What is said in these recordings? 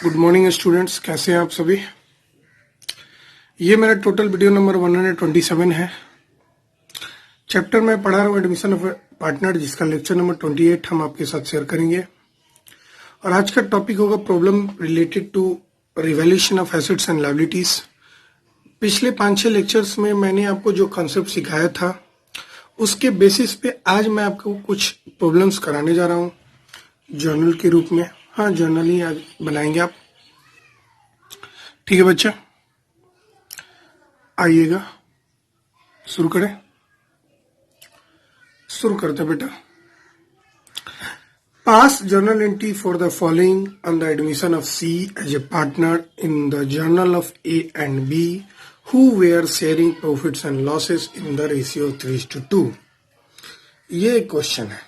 Good morning students, कैसे हैं आप सभी। ये मेरा टोटल वीडियो नंबर 127 है। चैप्टर में पढ़ा रहा हूँ एडमिशन ऑफ पार्टनर, जिसका लेक्चर नंबर 28 हम आपके साथ शेयर करेंगे। और आज का टॉपिक होगा problem related to revaluation of assets and liabilities. पिछले 5-6 लेक्चर्स में मैंने आपको जो कॉन्सेप्ट सिखाया था उसके बेसिस पे आज मैं आपको कुछ प्रॉब्लम्स कराने जा रहा हूँ जर्नल के रूप में। हाँ, जर्नल ही आज बनाएंगे आप, ठीक है बच्चा। आइएगा शुरू करें। शुरू करते बेटा। Pass journal entry for the following on the admission of C as a partner in the journal of A and B who were sharing profits and losses in the ratio 3:2। ये एक क्वेश्चन है।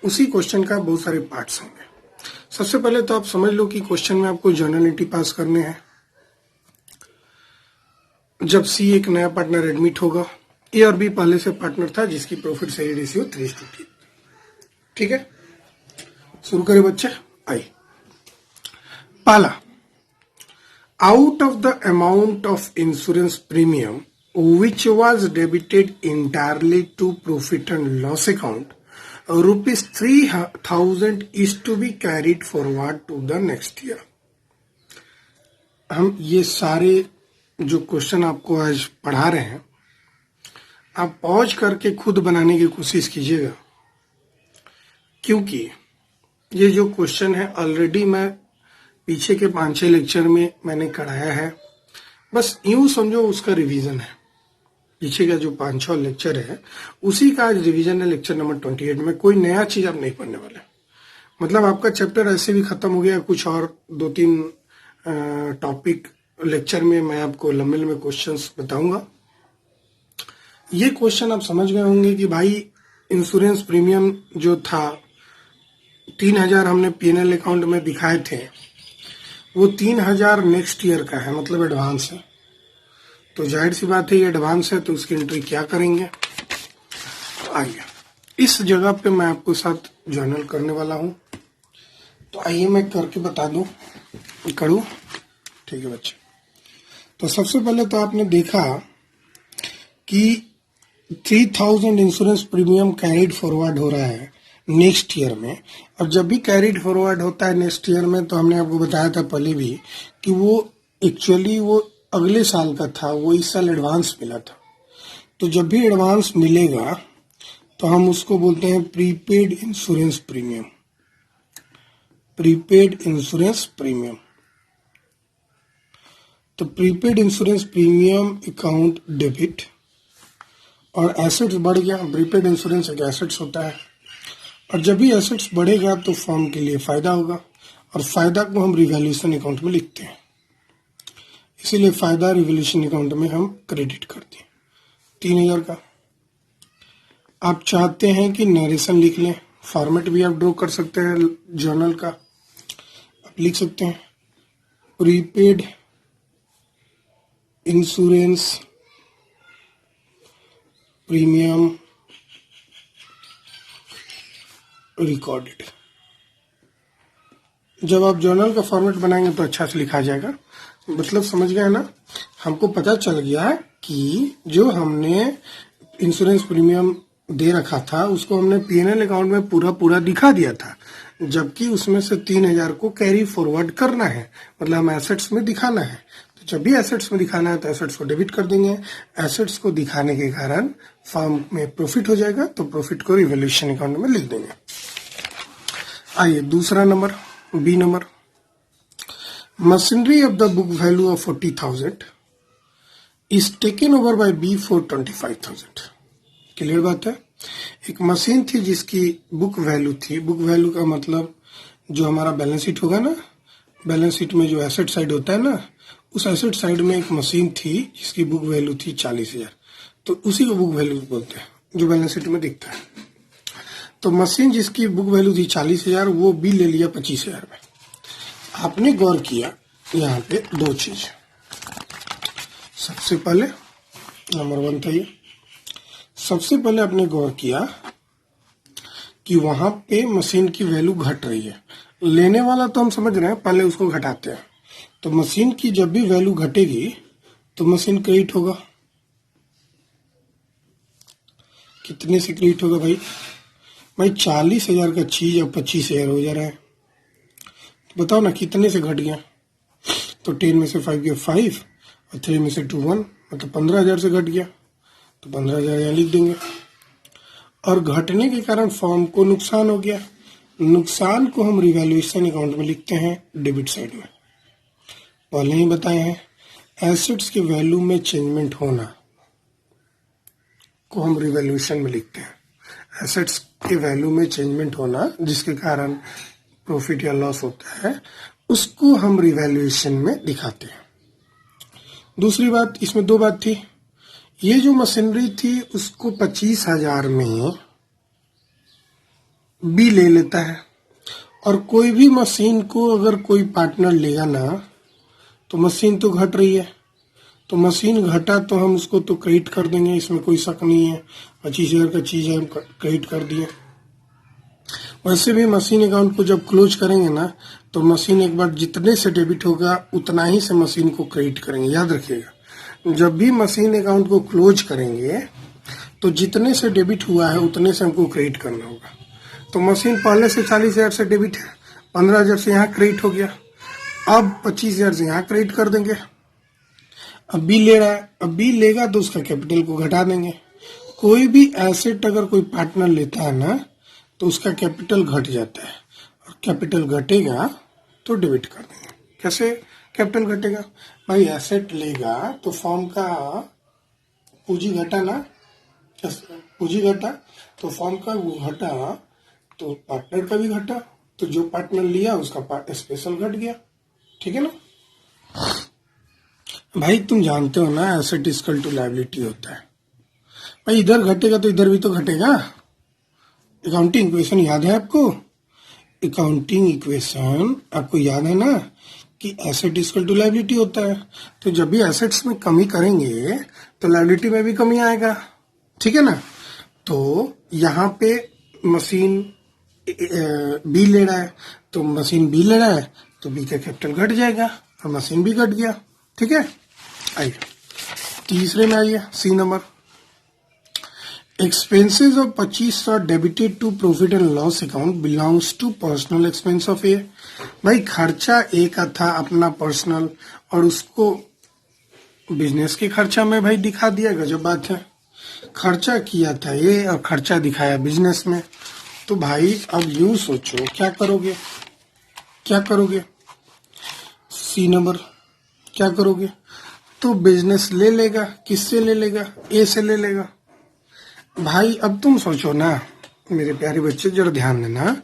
उसी question का बहुत सारे parts होंगे। सबसे पहले तो आप समझ लो कि क्वेश्चन में आपको जर्नल एंट्री पास करने हैं। जब सी एक नया पार्टनर एडमिट होगा, ए और बी पहले से पार्टनर था जिसकी प्रॉफिट शेयरिंग रेशियो 3:3। ठीक है, शुरू करें बच्चे। आइए, पहला, out of the amount of insurance premium which was debited entirely to profit and loss account, rupees 3,000 is to be carried forward to the next year। हम ये सारे जो क्वेश्चन आपको आज पढ़ा रहे हैं, आप पॉज करके खुद बनाने की कोशिश कीजिएगा, क्योंकि ये जो क्वेश्चन है ऑलरेडी मैं पीछे के 5-6 लेक्चर में मैंने कराया है। बस यूं समझो उसका रिवीजन है। पीछे का जो 5-6 लेक्चर है उसी का आज रिवीजन है। लेक्चर नंबर 28 में कोई नया चीज आप नहीं पढ़ने वाले। मतलब आपका चैप्टर ऐसे भी खत्म हो गया। कुछ और 2-3 टॉपिक लेक्चर में मैं आपको लंबे लंबे क्वेश्चंस बताऊंगा। ये क्वेश्चन आप समझ गए होंगे कि भाई इंश्योरेंस प्रीमियम जो था 3,000 हमने पीएनएल अकाउंट में दिखाए थे, वो 3,000 नेक्स्ट ईयर का है, मतलब एडवांस है। तो जाहिर सी बात है ये एडवांस है, तो उसकी एंट्री क्या करेंगे। आइए, इस जगह पे मैं आपको साथ जर्नल करने वाला हूं, तो आइए मैं करके बता दूं। करूं, ठीक है बच्चे। तो सबसे पहले तो आपने देखा कि 3,000 इंश्योरेंस प्रीमियम कैरिड फॉरवर्ड हो रहा है नेक्स्ट ईयर में। और जब भी कैरिड फॉरवर्ड होता है नेक्स्ट ईयर में, तो हमने आपको बताया था पहले भी कि वो एक्चुअली वो अगले साल का था, वो इस साल एडवांस मिला था। तो जब भी एडवांस मिलेगा तो हम उसको बोलते हैं prepaid insurance premium. Prepaid insurance premium. तो prepaid insurance premium account debit, और एसेट्स बढ़ गया। प्रीपेड इंश्योरेंस एक एसेट्स होता है, और जब भी एसेट्स बढ़ेगा तो फर्म के लिए फायदा होगा, और फायदा को हम रिवैल्यूएशन अकाउंट में लिखते हैं। इसीलिए फायदा रिवैल्यूएशन अकाउंट में हम क्रेडिट करते हैं 3,000 का। आप चाहते हैं कि नरेशन लिख लें, फॉर्मेट भी आप ड्रॉ कर सकते हैं जर्नल का। आप लिख सकते हैं प्रीपेड इंश्योरेंस प्रीमियम रिकॉर्डेड। जब आप जर्नल का फॉर्मेट बनाएंगे तो अच्छा से लिखा जाएगा। मतलब समझ गए ना। हमको पता चल गया कि जो हमने इंश्योरेंस प्रीमियम दे रखा था उसको हमने पीएनएल अकाउंट में पूरा दिखा दिया था, जबकि उसमें से 3,000 को कैरी फॉरवर्ड करना है, मतलब हम एसेट्स में दिखाना है। तो जब भी एसेट्स में दिखाना है तो एसेट्स को डेबिट कर देंगे। एसेट्स को दिखाने के कारण फर्म में प्रॉफिट हो जाएगा, तो प्रॉफिट को रिवैल्यूएशन अकाउंट में लिख देंगे। आइए दूसरा number, B number. Machinery of the book value of 40,000 is taken over by B for 25,000। Clear बात है। एक मशीन थी जिसकी बुक वैल्यू थी। बुक वैल्यू का मतलब जो हमारा बैलेंस शीट होगा ना, बैलेंस शीट में जो एसेट साइड होता है ना, उस एसेट साइड में एक मशीन थी जिसकी बुक वैल्यू थी 40,000। तो उसी को बुक वैल्यू बोलते हैं जो बैलेंस शीट में दिखता है। तो मशीन जिसकी बुक वैल्यू थी 40,000, वो बी ले लिया 25,000 में। आपने गौर किया यहाँ पे 2 चीज। सबसे पहले नंबर 1 था ये। सबसे पहले आपने गौर किया कि वहां पे मशीन की वैल्यू घट रही है। लेने वाला तो हम समझ रहे हैं, पहले उसको घटाते हैं। तो मशीन की जब भी वैल्यू घटेगी तो मशीन क्रेडिट होगा। कितने से क्रेडिट होगा भाई? भाई 40,000 का चीज अब 25,000 हो जा रहा है। तो बताओ ना कितने से घट गया? तो 10 में से 5 गया 5 और 3 में से 2 1, मतलब 15,000 से घट गया। तो 15,000 यहाँ लिख देंगे। और घटने के कारण फर्म को नुकसान हो गया। नुकसान को हम रिवैल्यूएशन अकाउंट में लिखते हैं डेबिट साइड में। पहले ही बताए हैं एसेट्स के वैल्यू में चेंजमेंट होना को हम रिवैल्यूएशन में लिखते हैं। एसेट्स के वैल्यू में चेंजमेंट होना जिसके कारण प्रॉफिट या लॉस होता है उसको हम रिवैल्यूएशन में दिखाते हैं। दूसरी बात, इसमें दो बात थी। ये जो मशीनरी थी उसको 25,000 में बी ले लेता है, और कोई भी मशीन को अगर कोई पार्टनर लेगा ना तो मशीन तो घट रही है, तो मशीन घटा तो हम उसको तो क्रेडिट कर देंगे, इसमें कोई शक नहीं है। 25,000 का चीज है, हम क्रेडिट कर दिए। वैसे भी मशीन अकाउंट को जब क्लोज करेंगे ना तो मशीन एक बार जितने से डेबिट होगा उतना ही से मशीन को क्रेडिट करेंगे। याद रखिएगा, जब भी मशीन अकाउंट को क्लोज करेंगे तो जितने से डेबिट हुआ है उतने से हमको क्रेडिट करना होगा। तो मशीन पहले से 40,000 से डेबिट है, 15,000 से यहाँ क्रेडिट हो गया, अब 25,000 से यहाँ क्रेडिट कर देंगे। अब बी ले रहा है, अब बी लेगा तो उसका कैपिटल को घटा देंगे। कोई भी एसेट अगर कोई पार्टनर लेता है ना तो उसका कैपिटल घट जाता है, और कैपिटल घटेगा तो डेबिट कर देंगे। कैसे कैपिटल घटेगा? भाई एसेट लेगा तो फर्म का पूंजी घटा ना, पूंजी घटा तो फर्म का वो घटा तो पार्टनर का भी घटा, तो जो पार्टनर लिया उसका स्पेशल घट गया। ठीक है ना भाई? तुम जानते हो ना एसेट इक्वल टू लायबिलिटी होता है। भाई इधर घटेगा तो इधर भी तो घटेगा। अकाउंटिंग इक्वेशन याद है आपको? अकाउंटिंग इक्वेशन आपको याद है ना कि एसेट इक्वल टू लायबिलिटी होता है। तो जब भी एसेट्स में कमी करेंगे तो लायबिलिटी में भी कमी आएगा। ठीक है ना? तो यहाँ पे मशीन बी ले रहा है, तो मशीन बी ले रहा है तो बी का कैपिटल घट जाएगा और मशीन भी घट गया। ठीक है, आइए तीसरे में आइए, C number. Expenses of 2500 debited to profit and loss account belongs to personal expense of A. भाई खर्चा ए का था अपना पर्सनल, और उसको बिजनेस के खर्चा में भाई दिखा दिया। गजब बात है, खर्चा किया था ये और खर्चा दिखाया बिजनेस में। तो भाई अब यूं सोचो क्या करोगे, क्या करोगे? सी नंबर क्या करोगे? तो बिजनेस ले लेगा, किससे ले लेगा? ए से ले लेगा। भाई अब तुम सोचो ना मेरे प्यारे बच्चे, जरा ध्यान देना,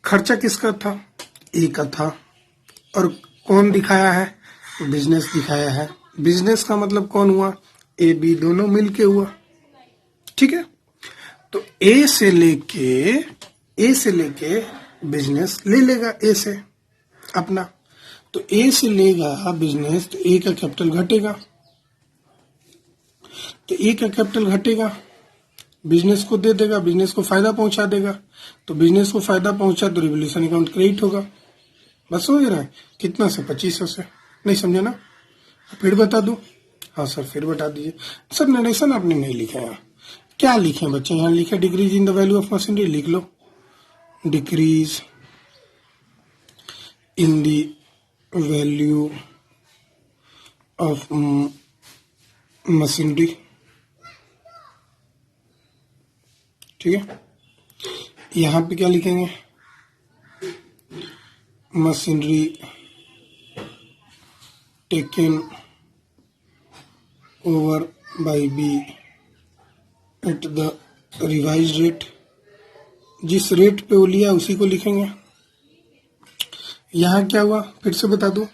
खर्चा किसका था? ए का था, और कौन दिखाया है? बिजनेस दिखाया है। बिजनेस का मतलब कौन हुआ? ए बी दोनों मिलके हुआ। ठीक है, तो ए से लेके बिजनेस ले लेगा ए से अपना। तो ए से लेगा बिजनेस तो ए का कैपिटल घटेगा, तो ए का कैपिटल घटेगा, बिजनेस को दे देगा, बिजनेस को फायदा पहुंचा देगा। तो बिजनेस को फायदा पहुंचा तो रिवोल्यूशन अकाउंट क्रेडिट होगा। बस हो रहा है कितना से? 2500 से। नहीं समझे ना? फिर बता दूं? हाँ सर फिर बता दीजिए। सर नरेशन आपने नहीं लिखा है। क्या लिखे बच्चे? यहाँ लिखे decrease in the value of machinery, लिख लो decrease in the value of machinery. ठीक है, यहाँ पे क्या लिखेंगे? Machinery taken over by B at the revise rate. जिस रेट पे वो लिया उसी को लिखेंगे। यहाँ क्या हुआ फिर से बता दो।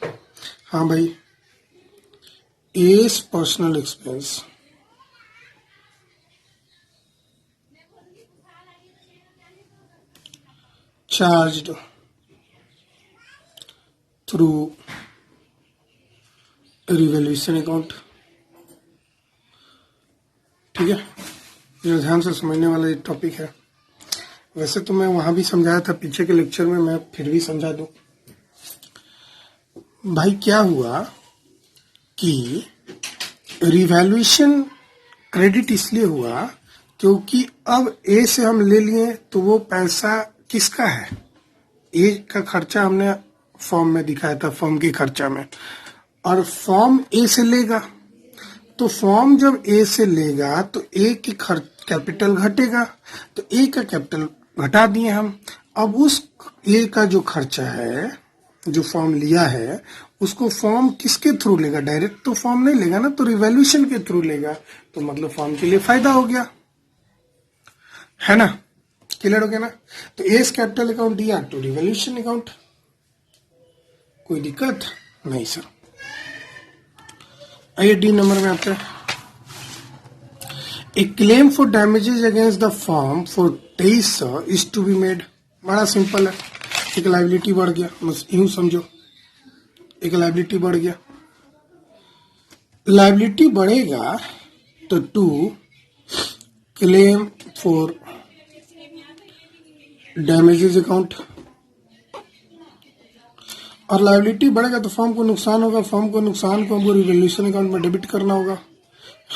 हाँ भाई, S personal expense charged through revaluation account. ठीक है, ये ध्यान से समझने वाला एक टॉपिक है। वैसे तो मैं वहां भी समझाया था पीछे के लेक्चर में, मैं फिर भी समझा दूं। भाई क्या हुआ कि रिवैल्यूएशन क्रेडिट इसलिए हुआ क्योंकि अब ए से हम ले लिए तो वो पैसा किसका है? ए का खर्चा हमने फॉर्म में दिखाया था, फॉर्म के खर्चा में, और फॉर्म ए से लेगा, तो फॉर्म जब ए से लेगा तो ए की खर्च कैपिटल घटेगा, तो ए का कैपिटल घटा दिए हम। अब उस ए का जो खर्चा है, जो फॉर्म लिया है, उसको फॉर्म किसके थ्रू लेगा? डायरेक्ट तो फॉर्म नहीं लेगा ना, तो रिवैल्यूएशन के थ्रू लेगा, तो मतलब फॉर्म के लिए फायदा हो गया, है ना? क्लियर हो गया ना? तो एस कैपिटल अकाउंट दिया तो रिवैल्यूएशन अकाउंट, कोई दिक्कत नहीं सर। आइए डी नंबर में आते हैं। A claim for damages against the form for 23 is to be made. बड़ा सिंपल है, एक लाइबिलिटी बढ़ गया, बस यूं समझो, एक लाइबिलिटी बढ़ गया। लाइबिलिटी बढ़ेगा तो to claim for damages account, और लाइबिलिटी बढ़ेगा तो फॉर्म को नुकसान होगा, फॉर्म को नुकसान को हमको रिवैल्यूएशन अकाउंट में डेबिट करना होगा।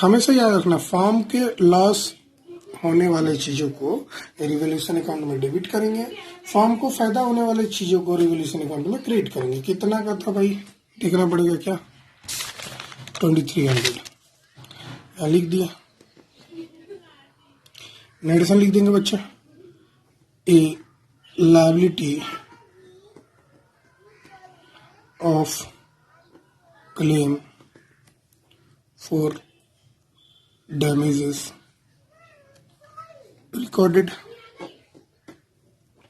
हमेशा याद रखना, फॉर्म के लॉस होने वाले चीजों को रिवैल्यूएशन अकाउंट में डेबिट करेंगे, फॉर्म को फायदा होने वाले चीजों को रिवैल्यूएशन अकाउंट में क्रेडिट करेंगे। कितना का था भाई, देखना पड़ेगा क्या, 2300 लिख दिया। नेगेशन लिख देंगे बच्चे, a liability of claim for damages recorded.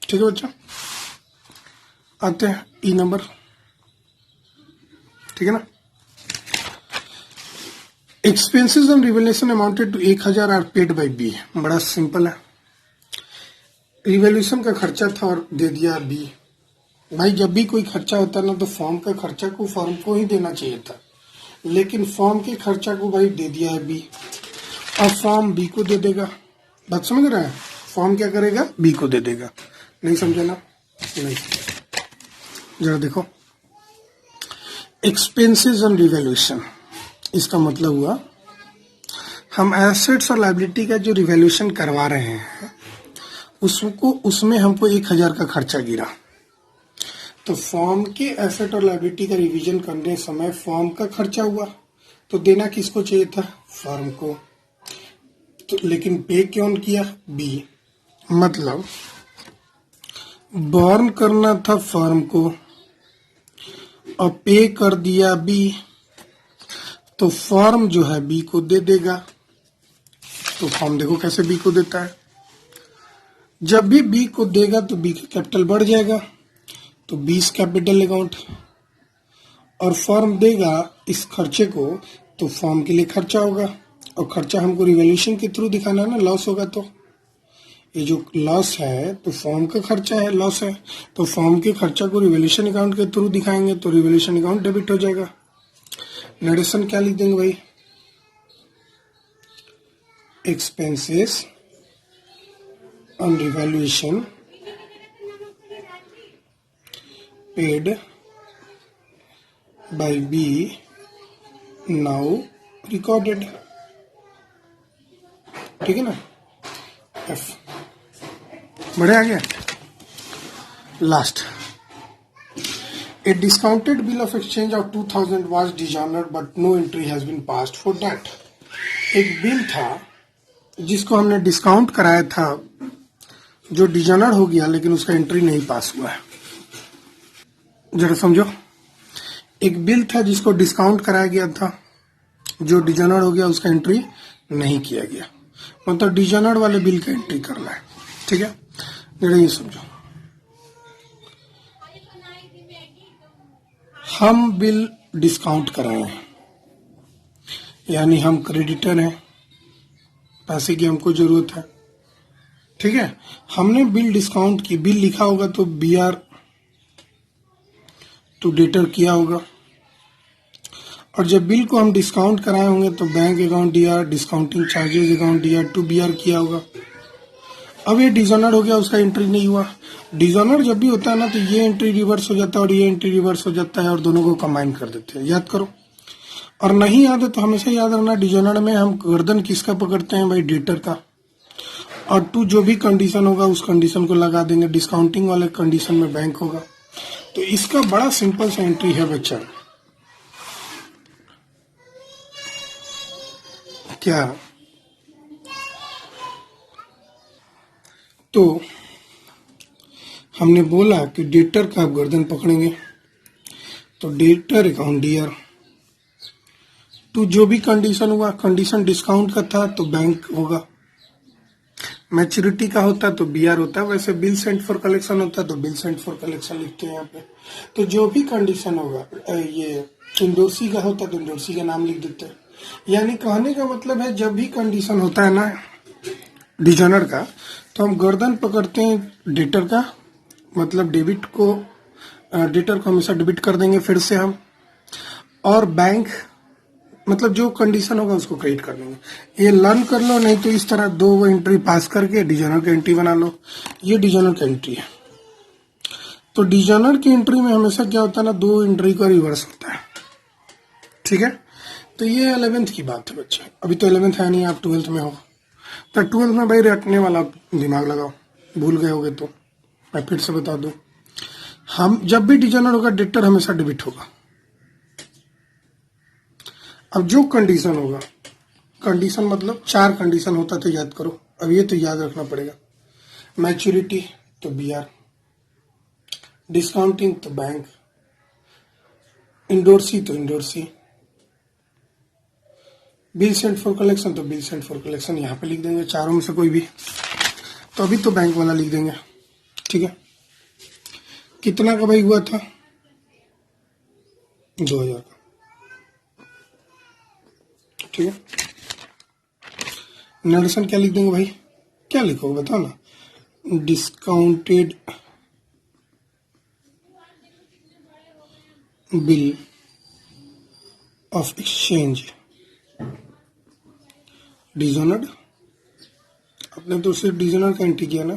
ठीक है बच्चा, आते हैं ई नंबर, ठीक है ना। Expenses on revaluation amounted to 1000 are paid by B. बड़ा सिंपल है, रिवैल्यूएशन का खर्चा था और दे दिया बी। भाई जब भी कोई खर्चा होता है ना, तो फॉर्म का खर्चा को फॉर्म को ही देना चाहिए था, लेकिन फॉर्म के खर्चा को भाई दे दिया है बी, और फॉर्म बी को दे देगा। बात समझ रहे हैं? फॉर्म क्या करेगा, बी को दे देगा। नहीं समझे ना? नहीं, जरा देखो, एक्सपेंसेस ऑन रिवैल्यूएशन, इसका मतलब हुआ हम एसेट्स और लायबिलिटी का जो रिवैल्यूएशन करवा रहे हैं उसको, उसमें हमको 1000 का खर्चा गिरा, तो फॉर्म के एसेट और लायबिलिटी का रिवीजन करने समय फॉर्म का खर्चा हुआ, तो देना किसको चाहिए था, फॉर्म को, तो लेकिन पे क्यों किया, बी। मतलब बॉर्न करना था फॉर्म को और पे कर दिया बी, तो फॉर्म जो है बी को दे देगा। तो फॉर्म देखो कैसे बी को देता है, जब भी बी को देगा तो बी का कैपिटल बढ़ जाएगा, तो 20 कैपिटल अकाउंट, और फॉर्म देगा इस खर्चे को, तो फॉर्म के लिए खर्चा होगा, और खर्चा हमको रिवैल्यूएशन के थ्रू दिखाना है ना, लॉस होगा, तो ये जो लॉस है तो फॉर्म का खर्चा है, लॉस है, तो फॉर्म के खर्चा को रिवैल्यूएशन अकाउंट के थ्रू दिखाएंगे, तो रिवैल्यूएशन अकाउंट डेबिट हो जाएगा। नरेशन क्या लिख देंगे भाई, expenses on revaluation paid by B now recorded. ठीक है ना, एफ बढ़े आ गया। Last, a discounted bill of exchange of 2000 was dishonored but no entry has been passed for that। एक बिल था जिसको हमने डिस्काउंट कराया था, जो डिजॉनर हो गया, लेकिन उसका एंट्री नहीं पास हुआ है। जरा समझो, एक बिल था जिसको डिस्काउंट कराया गया था, जो डिजॉनर हो गया, उसका एंट्री नहीं किया गया, मतलब डिजॉनर वाले बिल का एंट्री करना है। ठीक है, जरा ये समझो, हम बिल डिस्काउंट कराए हैं, यानी हम क्रेडिटर हैं, पैसे की हमको जरूरत है। ठीक है, हमने बिल डिस्काउंट की, बिल लिखा होगा तो BR टू डेटर किया होगा, और जब बिल को हम डिस्काउंट कराए होंगे तो bank account DR, discounting charges account DR to BR किया होगा। अब ये डिजॉनर हो गया, उसका एंट्री नहीं हुआ। डिजॉनर जब भी होता है ना तो ये एंट्री रिवर्स हो जाता है और ये एंट्री रिवर्स हो जाता है और दोनों को कंबाइन कर देते हैं। याद करो। और नहीं याद है तो हमेशा याद रखना, डिजॉनर में हम गर्दन किसका पकड़ते हैं भाई? डेटर का। और टू जो भी कंडीशन होगा उस कंडीशन को लगा देंगे। डिस्काउंटिंग वाले कंडीशन में बैंक होगा। तो इसका बड़ा सिंपल सा एंट्री है बच्चा। क्या? तो हमने बोला कि डेटर का आप गर्दन पकड़ेंगे तो डेटर अकाउंट डीआर। तो जो भी कंडीशन हुआ, कंडीशन डिस्काउंट का था तो बैंक होगा। मैच्योरिटी का होता तो बीआर होता। वैसे बिल सेंट फॉर कलेक्शन होता तो बिल सेंट फॉर कलेक्शन लिखते हैं यहाँ पे। तो जो भी कंडीशन होगा, ये इंडोर्सी का होता तो इंडोर्सी का नाम लिख देते हैं। यानी कहने का मतलब है जब भी कंडीशन होता है ना डिजॉनर का, तो हम गर्दन पकड़ते हैं डेटर का, मतलब डेबिट को, डेटर को हमेशा डेबिट कर देंगे फिर से हम, और बैंक मतलब जो कंडीशन होगा उसको क्रिएट कर देंगे। ये लर्न कर लो, नहीं तो इस तरह दो एंट्री पास करके डिजॉनर की एंट्री बना लो। ये डिजॉनर की एंट्री है। तो डिजॉनर की एंट्री में हमेशा क्या होता है ना, दो एंट्री का रिवर्स होता है। ठीक है। तो ये 11th की बात है बच्चे। अभी तो 11th है नहीं, आप 12th में हो। तो 12th में भाई रटने वाला दिमाग लगाओ, भूल गए होगे तो मैं फिर से बता दूं। हम जब भी डिजॉनर होगा डेटर हमेशा डेबिट होगा। अब जो कंडीशन होगा, कंडीशन मतलब 4 कंडीशन होता तो याद करो। अब ये तो याद रखना पड़ेगा। मैच्योरिटी तो बीआर, डिस्काउंटिंग तो बैंक, इंडोर्सी तो endorsee, bill sent for collection तो बिल सेंट फॉर कलेक्शन। यहाँ पे लिख देंगे चारों में से कोई भी। तो अभी तो बैंक वाला लिख देंगे। ठीक है। कितना का भाई हुआ था? 2000 का। ठीक है। नरेशन क्या लिख देंगे भाई? क्या लिखोगे बताओ ना। Discounted bill of exchange dishonoured. आपने तो सिर्फ डिजॉनर का एंट्री किया ना,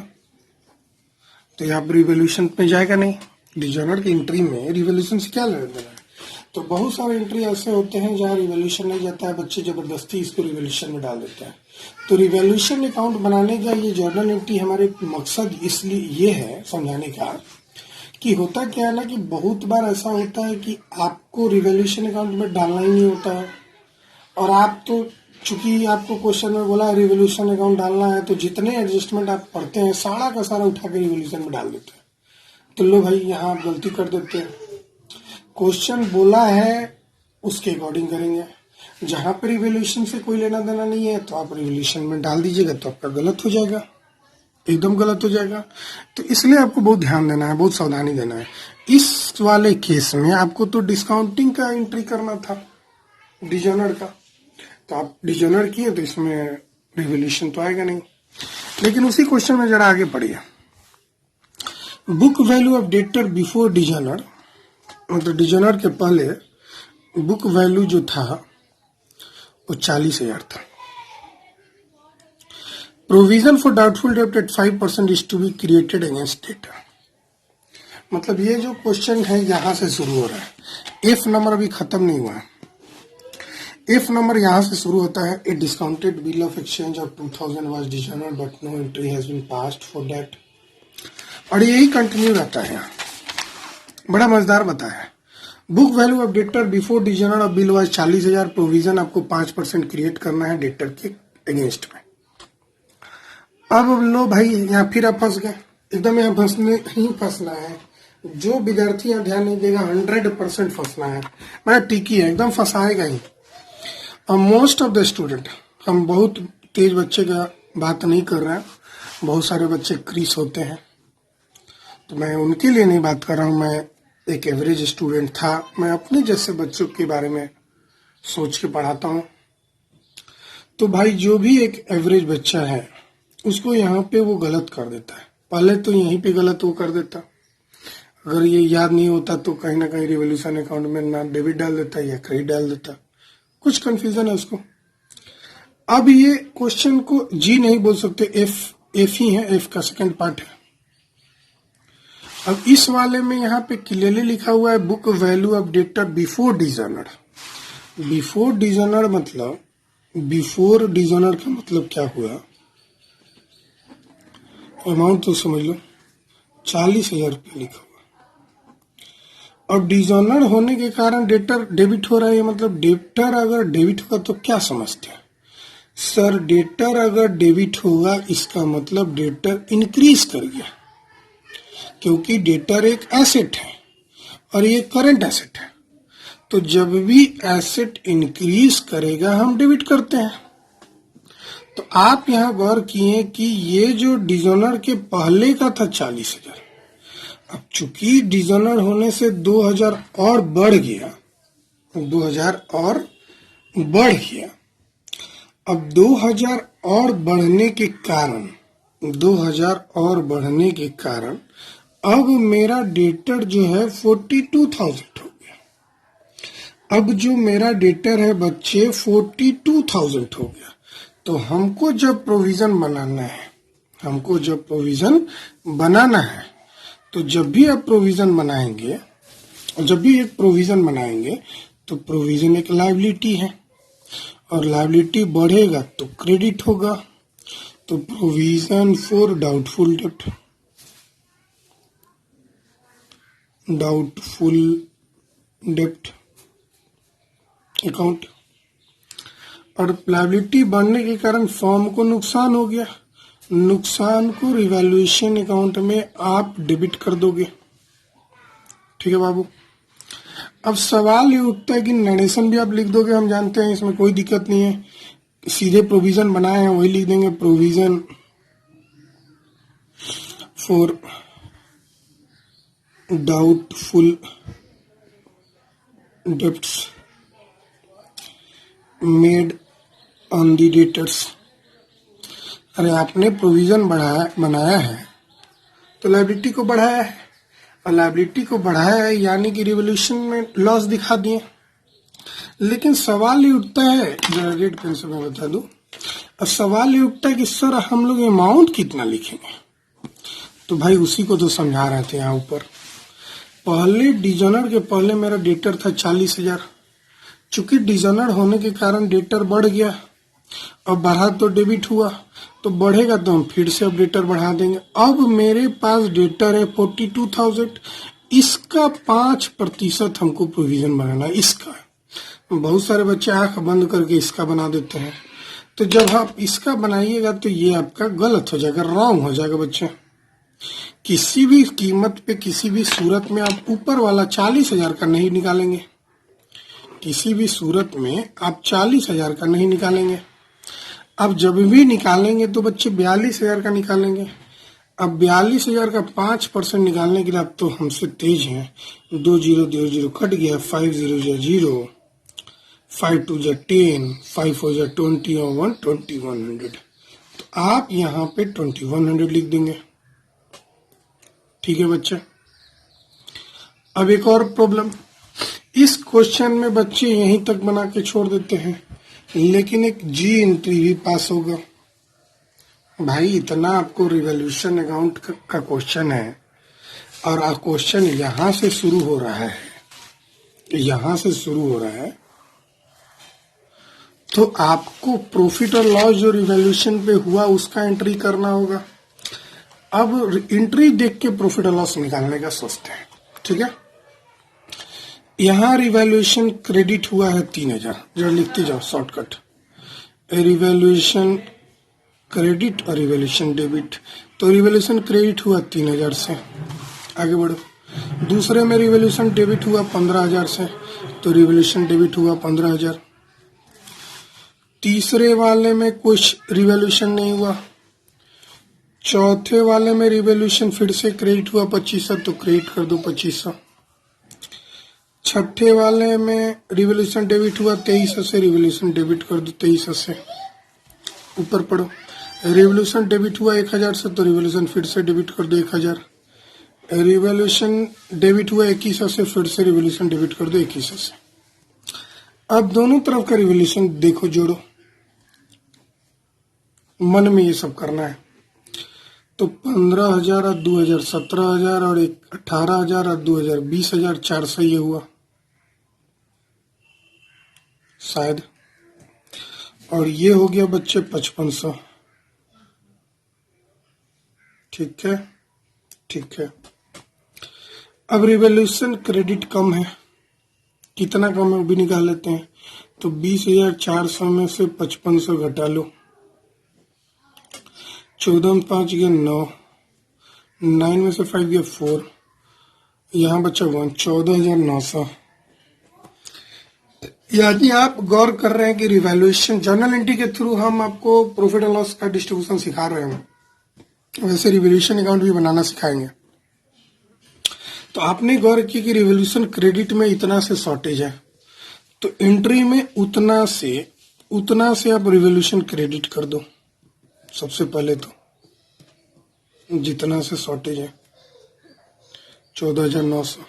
तो यहाँ पर रिवोल्यूशन में जाएगा नहीं। डिजॉनर की एंट्री में रिवोल्यूशन से क्या लेना देना है? तो बहुत सारे एंट्री ऐसे होते हैं जहाँ रिवोल्यूशन नहीं जाता है, बच्चे जबरदस्ती इसको रिवोल्यूशन में डाल देते हैं। तो रिवोल्यूशन अकाउंट बनाने का ये जर्नल एंट्री हमारे मकसद इसलिए ये है समझाने का कि होता क्या है ना कि बहुत बार ऐसा होता है कि आपको रिवोल्यूशन अकाउंट में डालना ही नहीं होता है, और आप तो चूंकि आपको क्वेश्चन में बोला रिवोल्यूशन अकाउंट डालना है, तो जितने एडजस्टमेंट आप पढ़ते हैं सारा का सारा उठा के रिवोल्यूशन में डाल देते हैं। तो लो भाई यहाँ आप गलती कर देते हैं। क्वेश्चन बोला है उसके अकॉर्डिंग करेंगे। जहां पर रिवोल्यूशन से कोई लेना देना नहीं है तो आप रिवोल्यूशन में डाल दीजिएगा तो आपका गलत हो जाएगा, एकदम गलत हो जाएगा। तो इसलिए आपको बहुत ध्यान देना है, बहुत सावधानी देना है। इस वाले केस में आपको तो डिस्काउंटिंग का एंट्री करना था डिजॉनर का, तो आप डिजॉनर किए तो इसमें रिवोल्यूशन तो आएगा नहीं। लेकिन उसी क्वेश्चन में जरा आगे पढ़िए। Book value of debtor before dishonour, मतलब डिजॉनर के पहले बुक वैल्यू जो था वो 40,000 था। प्रोविजन फॉर डाउटफुल डेब्ट at 5% is to be created against debtor. मतलब ये जो क्वेश्चन है यहां से शुरू हो रहा है। एफ नंबर अभी खत्म नहीं हुआ है। एफ नंबर यहां से शुरू होता है। A discounted bill of exchange of 2000 was dishonoured but no entry has been passed for that, और यही कंटिन्यू रहता है। बड़ा मजेदार बताया। Book value of debtor before dishonour of bill was 40,000। Provision आपको 5% क्रिएट करना है डेटर के अगेंस्ट में। अब लो भाई यहाँ फिर आप फंस गए। एकदम यहाँ फंसने ही फंसना है। जो विद्यार्थी यहाँ ध्यान नहीं देगा 100% फंसना है। मैं टिकी है, एकदम फंसाएगा ही। और मोस्ट ऑफ द स्टूडेंट, हम बहुत तेज बच्चे का बात नहीं कर रहे हैं, बहुत सारे बच्चे क्रीस होते हैं, तो मैं उनके लिए नहीं बात कर रहा हूँ। मैं एक एवरेज स्टूडेंट था, मैं अपने जैसे बच्चों के बारे में सोच के पढ़ाता हूँ। तो भाई जो भी एक एवरेज बच्चा है उसको यहाँ पे वो गलत कर देता है। पहले तो यहीं पे गलत वो कर देता, अगर ये याद नहीं होता तो कहीं ना कहीं रिवोल्यूशन अकाउंट में ना डेबिट डाल देता या क्रेडिट डाल देता। कुछ कंफ्यूजन है उसको। अब ये क्वेश्चन को जी नहीं बोल सकते, एफ एफ ही है, एफ का सेकंड पार्ट है। अब इस वाले में यहाँ पे क्लियरली लिखा हुआ है book value of debtor before dishonoured. Before dishonour मतलब, बिफोर डिजॉनर का मतलब क्या हुआ, अमाउंट तो समझ लो, 40,000 रुपये लिखा हुआ। अब डिजॉनर होने के कारण डेटर डेबिट हो रहा है, मतलब डेटर अगर डेबिट होगा तो क्या समझते हैं सर? डेटर अगर डेबिट होगा इसका मतलब डेटर इंक्रीज कर गया, क्योंकि डेटर एक एसेट है और ये करंट एसेट है। तो जब भी एसेट इंक्रीज करेगा हम डेबिट करते हैं। तो आप यहां गौर किए कि ये जो डिजॉनर के पहले का था 40,000, अब चूंकि डिजॉनर होने से 2,000 और बढ़ गया, 2,000 और बढ़ गया। अब 2,000 और बढ़ने के कारण, 2,000 और बढ़ने के कारण अब मेरा डेटर जो है 42,000 हो गया। अब जो मेरा डेटर है बच्चे 42,000 हो गया। तो हमको जब प्रोविजन बनाना है, हमको जब प्रोविजन बनाना है, तो जब भी आप प्रोविजन बनाएंगे, जब भी एक प्रोविजन बनाएंगे तो प्रोविजन एक लायबिलिटी है और लायबिलिटी बढ़ेगा तो क्रेडिट होगा। तो provision for doubtful debt, doubtful डेप्ट अकाउंट, और लायबिलिटी बढ़ने के कारण फर्म को नुकसान हो गया, नुकसान को रिवैल्यूएशन अकाउंट में आप डेबिट कर दोगे। ठीक है बाबू। अब सवाल ये उठता है कि नरेशन भी आप लिख दोगे, हम जानते हैं इसमें कोई दिक्कत नहीं है, सीधे प्रोविजन बनाए हैं वही लिख देंगे, provision for doubtful debts made on the debtors. अरे आपने प्रोविजन बनाया है तो लायबिलिटी को बढ़ाया है, और लायबिलिटी को बढ़ाया है यानी कि रिवोल्यूशन में लॉस दिखा दिए। लेकिन सवाल ये उठता है, जरा रेड पेन से मैं बता दूं, अब सवाल ये उठता है कि सर हम लोग अमाउंट कितना लिखेंगे? तो भाई उसी को तो समझा रहे थे यहाँ ऊपर। पहले डिजॉनर के पहले मेरा डेटर था 40,000, चूंकि डिजॉनर होने के कारण डेटर बढ़ गया, अब बढ़ा तो डेबिट हुआ, तो बढ़ेगा तो हम फिर से अब डेटर बढ़ा देंगे। अब मेरे पास डेटर है 42,000, इसका 5% हमको प्रोविजन बनाना है। इसका बहुत सारे बच्चे आंख बंद करके इसका बना देते हैं, तो जब आप इसका बनाइएगा तो ये आपका गलत हो जाएगा, रॉन्ग हो जाएगा बच्चे। किसी भी कीमत पे, किसी भी सूरत में आप ऊपर वाला 40,000 का नहीं निकालेंगे, किसी भी सूरत में आप 40,000 का नहीं निकालेंगे। अब जब भी निकालेंगे तो बच्चे 42,000 का निकालेंगे। अब 42,000 का 5% निकालने के लिए आप तो हमसे तेज हैं। 2 0 2 0 कट गया, 5 0 0, 5 2 10, 5 4 20 और 1 2100। तो आप यहाँ पे 2100 लिख देंगे। ठीक है बच्चे। अब एक और प्रॉब्लम, इस क्वेश्चन में बच्चे यहीं तक बना के छोड़ देते हैं, लेकिन एक जी एंट्री भी पास होगा। भाई इतना आपको रिवॉल्यूशन अकाउंट का क्वेश्चन है और क्वेश्चन यहां से शुरू हो रहा है, यहां से शुरू हो रहा है, तो आपको प्रॉफिट और लॉस जो रिवॉल्यूशन पे हुआ उसका एंट्री करना होगा। अब एंट्री देख के प्रॉफिट और लॉस निकालने का सोचते हैं। ठीक है, यहाँ रिवैल्यूएशन क्रेडिट हुआ है 3,000, जरा लिखते जाओ शॉर्टकट, रिवैल्यूएशन क्रेडिट और रिवैल्यूएशन डेबिट। तो रिवैल्यूएशन क्रेडिट हुआ 3,000 से, आगे बढ़ो। दूसरे में रिवैल्यूएशन डेबिट हुआ 15,000 से, तो रिवैल्यूएशन डेबिट हुआ 15,000। तीसरे वाले में कुछ रिवैल्यूएशन नहीं हुआ, चौथे वाले में रिवैल्यूएशन फिर से क्रेडिट हुआ 2500, तो क्रेडिट कर दो 2500। छठे वाले में रिवॉल्यूशन डेबिट हुआ 2300 से, रिवॉल्यूशन डेबिट कर दो 2300 से। ऊपर पढ़ो, रिवॉल्यूशन डेबिट हुआ 1000 से, तो रिवॉल्यूशन फिर से डेबिट कर दो 1000। रिवॉल्यूशन डेबिट हुआ 2100 से, फिर से रिवॉल्यूशन डेबिट कर दो 2100 से। अब दोनों तरफ का रिवॉल्यूशन देखो, जोड़ो, मन में ये सब करना है। तो 15,000 और 2,000 17,000 और एक 18,000 और 2,000 20,000, 400 ये हुआ शायद। और ये हो गया बच्चे 5500। ठीक है, ठीक है। अब रिवॉल्यूशन क्रेडिट कम है, कितना कम है वो भी निकाल लेते हैं। तो 20,400 में से 5500 घटा लो, 14 में 5 गया 9, 9 में से 5 गया 4, यहाँ बचा 1, 14,900। यानी आप गौर कर रहे हैं कि रिवैल्यूएशन जर्नल एंट्री के थ्रू हम आपको प्रॉफिट एंड लॉस का डिस्ट्रीब्यूशन सिखा रहे हैं, वैसे रिवॉल्यूशन अकाउंट भी बनाना सिखाएंगे। तो आपने गौर किया कि रिवॉल्यूशन क्रेडिट में इतना से शॉर्टेज है, तो एंट्री में उतना से आप रिवॉल्यूशन क्रेडिट कर दो सबसे पहले, तो जितना से शॉर्टेज है 14,900।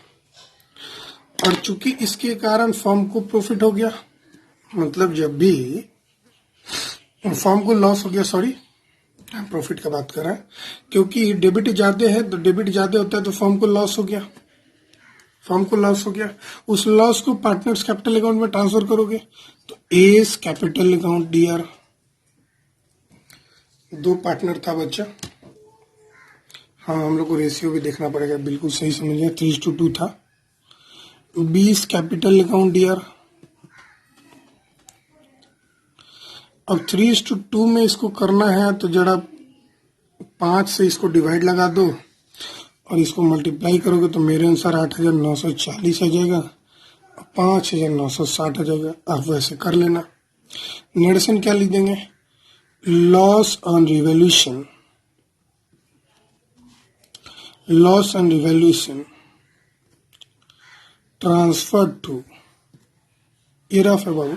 और चूंकि इसके कारण फर्म को प्रॉफिट हो गया, मतलब जब भी फर्म को लॉस हो गया, सॉरी प्रॉफिट का बात कर रहा है, क्योंकि डेबिट ज्यादा है तो डेबिट ज्यादा होता है तो फर्म को लॉस हो गया, फर्म को लॉस हो गया। उस लॉस को पार्टनर्स कैपिटल अकाउंट में ट्रांसफर करोगे तो एस कैपिटल अकाउंट डीआर, दो पार्टनर था बच्चा, हाँ हम लोग को रेशियो भी देखना पड़ेगा, बिल्कुल सही समझिए 3:2 था। 20 कैपिटल अकाउंट डीआर। अब 3:2 में इसको करना है तो जरा 5 से इसको डिवाइड लगा दो और इसको मल्टीप्लाई करोगे तो मेरे अनुसार 8,940 आ जाएगा, 5,960 आ जाएगा। आप वैसे कर लेना। नेडेशन क्या लिख देंगे, loss on revolution, loss on revolution transfer to, ये रफ है बाबू,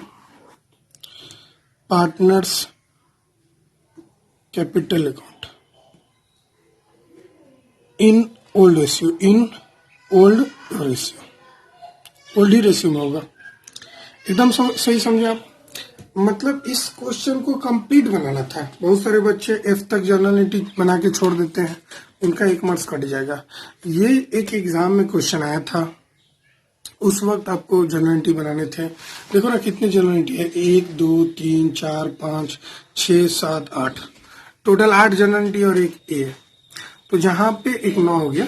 partners capital account in old ratio, in old ratio, old ही रेशियो में होगा। एकदम सही समझे आप। मतलब इस क्वेश्चन को कंप्लीट बनाना था। बहुत सारे बच्चे एफ तक जर्नल एंट्री बना के छोड़ देते हैं, उनका 1 मार्क्स कट जाएगा। ये एक एग्जाम में क्वेश्चन आया था, उस वक्त आपको जर्नल एंट्री बनाने थे। देखो ना कितने जर्नल एंट्री है, 1 2 3 4 5 6 7 8, टोटल 8 जर्नल एंट्री और एक ए। तो जहां पे एक 9 हो गया,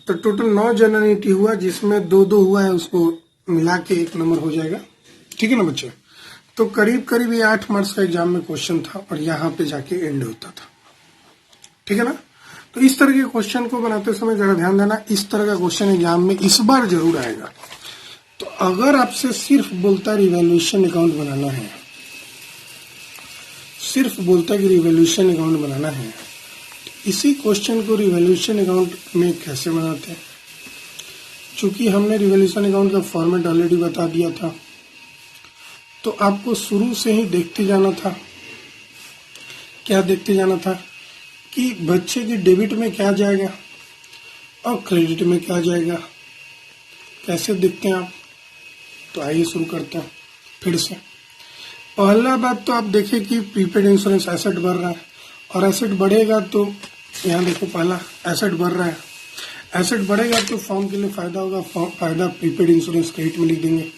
तो टोटल 9 जर्नल एंट्री हुआ, जिसमें 2 हुआ है, उसको मिला के 1 नंबर हो जाएगा। ठीक है ना बच्चे। तो करीब करीब ये 8 मार्क्स का एग्जाम में क्वेश्चन था और यहाँ पे जाके एंड होता था। ठीक है ना। तो इस तरह के क्वेश्चन को बनाते समय जरा ध्यान देना, इस तरह का क्वेश्चन एग्जाम में इस बार जरूर आएगा। तो अगर आपसे सिर्फ बोलता है रिवॉल्यूशन अकाउंट बनाना है, सिर्फ बोलता है कि रिवॉल्यूशन अकाउंट बनाना है, इसी क्वेश्चन को रिवॉल्यूशन अकाउंट में कैसे बनाते हैं। चूंकि हमने रिवॉल्यूशन अकाउंट का फॉर्मेट ऑलरेडी बता दिया था, तो आपको शुरू से ही देखते जाना था। क्या देखते जाना था कि बच्चे की डेबिट में क्या जाएगा और क्रेडिट में क्या जाएगा, कैसे देखते हैं आप। तो आइए शुरू करते हैं फिर से। पहला बात तो आप देखें कि प्रीपेड इंश्योरेंस एसेट बढ़ रहा है, और एसेट बढ़ेगा तो यहाँ देखो, पहला एसेट बढ़ रहा है, एसेट बढ़ेगा तो फर्म के लिए फायदा होगा, फायदा प्रीपेड इंश्योरेंस क्रेडिट में लिख देंगे।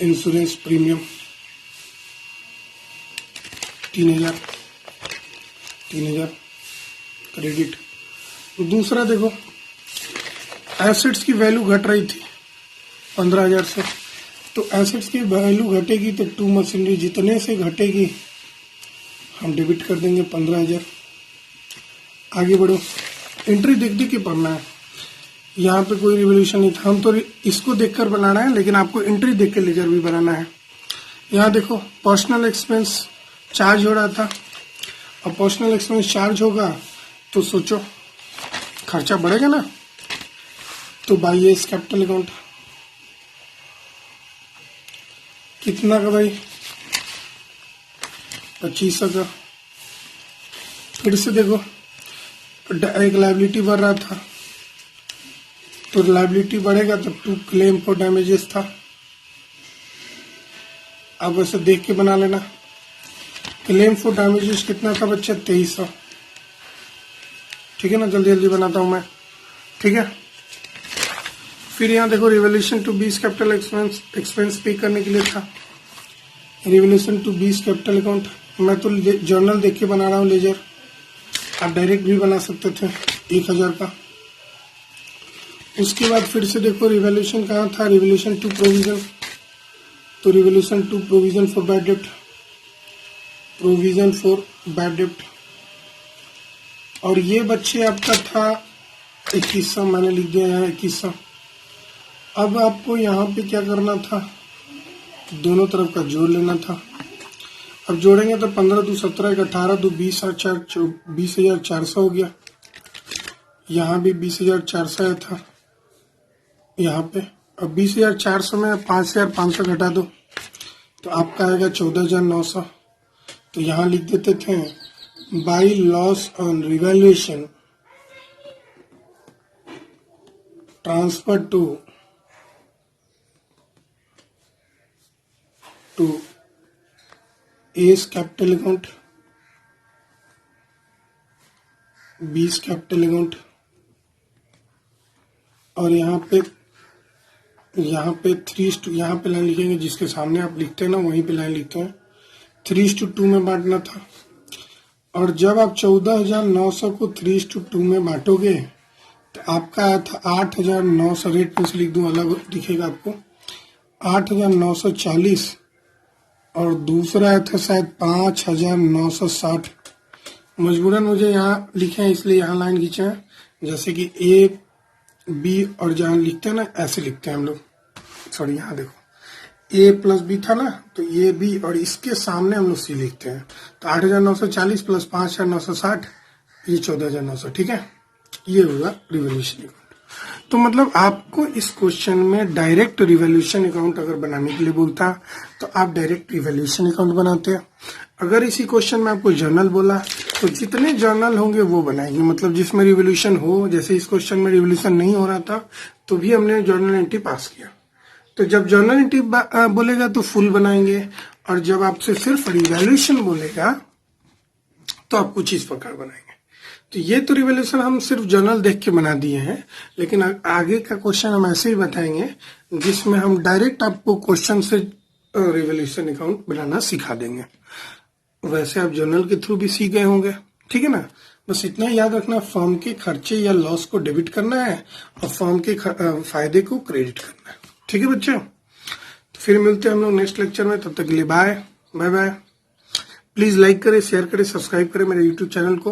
Insurance premium 3,000 credit. दूसरा देखो, एसेट्स की वैल्यू घट रही थी 15,000 से, तो एसेट्स की वैल्यू घटेगी तो टू मशीनरी जितने से घटेगी हम डेबिट कर देंगे 15,000। आगे बढ़ो, एंट्री देख के पढ़ना है, यहाँ पे कोई रिवॉल्यूशन नहीं था, हम तो इसको देखकर बनाना है, लेकिन आपको एंट्री देख के लेजर भी बनाना है। यहाँ देखो पर्सनल एक्सपेंस चार्ज हो रहा था, और पर्सनल एक्सपेंस चार्ज होगा तो सोचो खर्चा बढ़ेगा ना। तो बाई एस कैपिटल अकाउंट कितना का भाई, 2500 का। फिर से देखो, एक लायबिलिटी बढ़ रहा था, तो लायबिलिटी बढ़ेगा तो टू क्लेम फॉर डैमेजेस था। अब वैसे देख के बना लेना। क्लेम फॉर डैमेजेस कितना था बच्चा, 2300। ठीक है ना, जल्दी जल्दी बनाता हूं मैं, ठीक है। फिर यहाँ देखो revolution to B's capital expense पे करने के लिए था, revolution to B's capital account. मैं तो जर्नल देख के बना रहा हूँ लेजर, आप डायरेक्ट भी बना सकते थे 1000 का। उसके बाद फिर से देखो रिवोल्यूशन कहाँ था, रिवोल्यूशन टू प्रोविजन, तो revolution to provision for bad डेप्ट, प्रोविजन फॉर बैड डेप्ट। और ये बच्चे आपका था 2100, मैंने लिख दिया यहाँ 2100। अब आपको यहाँ पे क्या करना था, दोनों तरफ का जोड़ लेना था। अब जोड़ेंगे तो 15 दू 17 एक 18 दू 20,400 हो गया। यहाँ भी 20,400 था यहाँ पे। अब 20,400 में 5,500 घटा दो तो आपका आएगा 14,900। तो यहाँ लिख देते थे by loss on revaluation transfer to A's capital account, B's capital account. और यहाँ पे 3 यहाँ पे लाइन लिखेंगे, जिसके सामने आप लिखते हैं ना वहीं पे लाइन लिखते हैं। 3:2 में बांटना था। और जब आप 14,900 को 3:2 में बांटोगे तो आपका आया था 8,900, रेट में से लिख दूं अलग दिखेगा आपको, 8,940। और दूसरा आया था शायद 5,960। मजबूरन मुझे यहाँ लिखे हैं इसलिए यहाँ लाइन खींचे हैं, जैसे कि ए बी और जहाँ लिखते हैं ना ऐसे लिखते हैं हम लोग। सॉरी, यहाँ देखो ए प्लस बी था ना, तो ए बी और इसके सामने हम लोग सी लिखते हैं। तो 8,940 प्लस 5,960, ये 14,900, ठीक है। ये होगा रिवोल्यूशन अकाउंट। तो मतलब आपको इस क्वेश्चन में डायरेक्ट रिवोल्यूशन अकाउंट अगर बनाने के लिए बोलता तो आप डायरेक्ट रिवोल्यूशन अकाउंट बनाते हैं। अगर इसी क्वेश्चन में आपको जर्नल बोला तो जितने जर्नल होंगे वो बनाएंगे, मतलब जिसमें रिवोल्यूशन हो। जैसे इस क्वेश्चन में रिवोल्यूशन नहीं हो रहा था तो भी हमने जर्नल एंट्री पास किया। तो जब जर्नल एंट्री बोलेगा तो फुल बनाएंगे, और जब आपसे सिर्फ रिवोल्यूशन बोलेगा तो आप कुछ इस प्रकार बनाएंगे। तो ये तो रिवोल्यूशन हम सिर्फ जर्नल देख के बना दिए हैं, लेकिन आगे का क्वेश्चन हम ऐसे ही बताएंगे जिसमें हम डायरेक्ट आपको क्वेश्चन से रिवोल्यूशन अकाउंट बनाना सिखा देंगे। वैसे आप जर्नल के थ्रू भी सीख गए होंगे, ठीक है ना। बस इतना याद रखना, फर्म के खर्चे या लॉस को डेबिट करना है और फर्म के फायदे को क्रेडिट करना है, ठीक है बच्चे। तो फिर मिलते हैं हम लोग नेक्स्ट लेक्चर में, तब तक के लिए बाय बाय। प्लीज लाइक करें, शेयर करें, सब्सक्राइब करें मेरे यूट्यूब चैनल को।